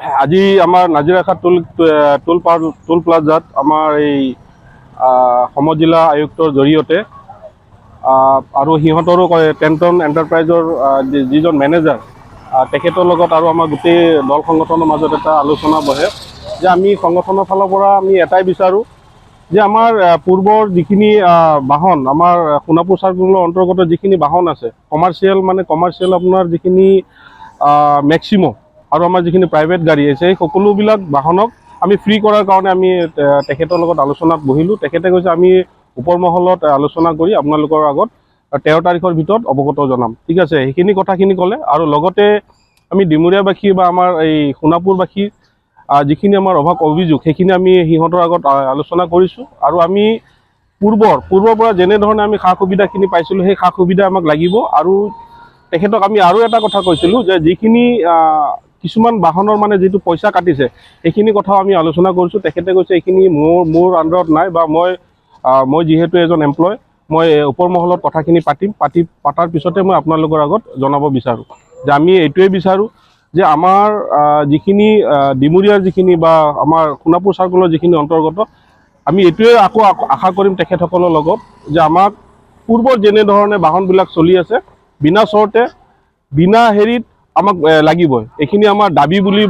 আজি আমাৰ নাজিৰাঘাট টোল প্লাজাত আমাৰ এই সমজিলা আয়ুক্তৰ জৰিয়তে আৰু সিহঁতৰো টেণ্টন এণ্টাৰপ্ৰাইজৰ যিজন মেনেজাৰ তেখেতৰ লগত আৰু আমাৰ গোটেই দল সংগঠনৰ মাজত এটা আলোচনা বহে যে আমি সংগঠনৰ ফালৰ পৰা আমি এটাই বিচাৰোঁ যে আমাৰ পূৰ্বৰ যিখিনি বাহন আমাৰ সোণাপুৰ চাৰ্কুলৰ অন্তৰ্গত যিখিনি বাহন আছে কমাৰ্চিয়েল আপোনাৰ যিখিনি মেক্সিমো আৰু আমাৰ যিখিনি প্ৰাইভেট গাড়ী আছে সেই সকলোবিলাক বাহনক আমি ফ্ৰী কৰাৰ কাৰণে আমি তেখেতৰ লগত আলোচনাত বহিলোঁ। তেখেতে কৈছে আমি ওপৰ মহলত আলোচনা কৰি আপোনালোকৰ আগত 13 তাৰিখৰ ভিতৰত অৱগত জনাম। ঠিক আছে, সেইখিনি কথাখিনি ক'লে আৰু লগতে আমি ডিমৰীয়াবাসী বা আমাৰ এই সোণাপুৰবাসী যিখিনি আমাৰ অভিযোগ সেইখিনি আমি সিহঁতৰ আগত আলোচনা কৰিছোঁ আৰু আমি পূৰ্বৰ পৰা যেনেধৰণে আমি সা সুবিধাখিনি পাইছিলোঁ সেই সা সুবিধা আমাক লাগিব আৰু তেখেতক আমি আৰু এটা কথা কৈছিলোঁ যে যিখিনি কিছুমান বাহনৰ মানে যিটো পইচা কাটিছে সেইখিনি কথাও আমি আলোচনা কৰিছোঁ। তেখেতে কৈছে এইখিনি মোৰ আণ্ডাৰত নাই বা মই যিহেতু এজন এমপ্লয় মই ওপৰ মহলত কথাখিনি পাতাৰ পিছতে মই আপোনালোকৰ আগত জনাব বিচাৰোঁ যে আমি এইটোৱে বিচাৰোঁ যে আমাৰ যিখিনি ডিমৰীয়াৰ যিখিনি বা আমাৰ সোণাপুৰ চাৰ্কুলৰ যিখিনি অন্তৰ্গত আমি এইটোৱে আকৌ আশা কৰিম তেখেতসকলৰ লগত যে আমাক পূৰ্বৰ যেনেধৰণে বাহনবিলাক চলি আছে বিনা চৰ্তে বিনা হেৰিত আমাক লাগিবই। এইখিনি আমাৰ দাবী বুলি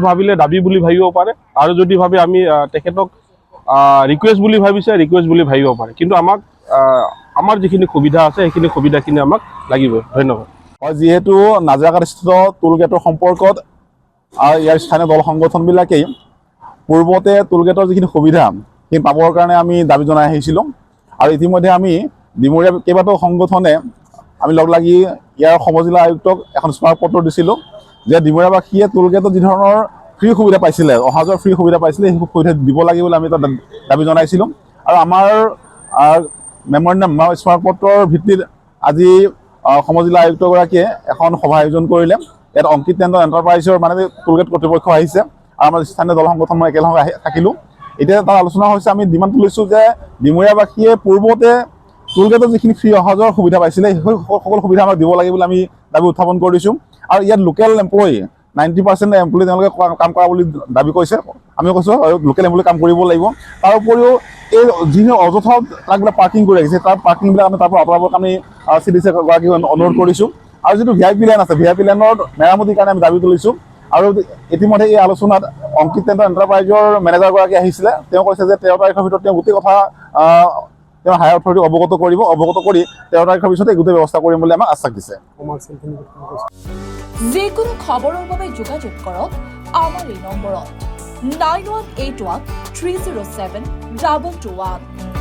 ভাবিব পাৰে আৰু যদি ভাবে আমি তেখেতক ৰিকুৱেষ্ট বুলি ভাবিছে ৰিকুৱেষ্ট বুলি ভাবিব পাৰে, কিন্তু আমাক আমাৰ যিখিনি সুবিধা আছে সেইখিনি সুবিধাখিনি আমাক লাগিবই। ধন্যবাদ। যিহেতু নাজিৰাঘাটস্থিত টোল গেটৰ সম্পৰ্কত ইয়াৰ স্থানীয় দল সংগঠনবিলাকেই পূৰ্বতে টোল গেটৰ যিখিনি সুবিধা সেই পাবৰ কাৰণে আমি দাবী জনাই আহিছিলোঁ আৰু ইতিমধ্যে আমি ডিমৰীয়া কেইবাটাও সংগঠনে আমি লগ লাগি ইয়াৰ সমজিলা আয়ুক্তক এখন স্মাৰকপত্ৰ দিছিলোঁ যে ডিমৰীয়াবাসীয়ে টোল গেটত যি ধৰণৰ ফ্ৰী সুবিধা পাইছিলে, অহা যোৱাৰ ফ্ৰী সুবিধা পাইছিলে সেই সুবিধা দিব লাগে বুলি আমি তাত দাবী জনাইছিলোঁ আৰু আমাৰ মেমৰেণ্ডাম স্মাৰকপত্ৰৰ ভিত্তিত আজি সমজিলা আয়ুক্তগৰাকীয়ে এখন সভা আয়োজন কৰিলে। ইয়াত অংকিত টেণ্ডন এণ্টাৰপ্ৰাইজৰ মানে টোল গেট কৰ্তৃপক্ষ আহিছে আৰু আমাৰ স্থানীয় দল সংগঠন মই একেলগে থাকিলোঁ। এতিয়া তাৰ আলোচনা হৈছে আমি ডিমাণ্ড তুলিছোঁ যে ডিমৰীয়াবাসীয়ে পূৰ্বতে টোল গেটত যিখিনি ফ্ৰী অহা যোৱাৰ সুবিধা পাইছিলে সেই সকলো সুবিধা আমাক দিব লাগে বুলি আমি দাবী উত্থাপন কৰিছোঁ আৰু ইয়াত লোকেল এমপ্লয়ী 90% এমপ্লয়ী তেওঁলোকে কাম কৰা বুলি দাবী কৰিছে। আমিও কৈছোঁ লোকেল এমপ্লয়ী কাম কৰিব লাগিব। তাৰ উপৰিও এই যিখিনি অযথা ট্ৰাকবিলাক পাৰ্কিং কৰি ৰাখিছে তাৰ পাৰ্কিংবিলাক আমি তাৰ পৰা আঁতৰাবৰ কাৰণে CDC গৰাকীক অনুৰোধ কৰিছোঁ আৰু যিটো VIP লাইন আছে VIP লাইনৰ মেৰামতিৰ কাৰণে আমি দাবী তুলিছোঁ আৰু ইতিমধ্যে এই আলোচনাত অংকিত টেণ্ডন এণ্টাৰপ্ৰাইজৰ মেনেজাৰগৰাকী আহিছিলে। তেওঁ কৈছে যে 13 তাৰিখৰ ভিতৰত তেওঁ গোটেই কথা তেওঁ হায়াৰ অথৰিটিক অৱগত কৰি 13 তাৰিখৰ পিছতে গোটেই ব্যৱস্থা কৰিম বুলি আমাক আশ্বাস দিছে। যিকোনো খবৰৰ বাবে যোগাযোগ কৰক আমাৰ এই নম্বৰত 9181 307 2221।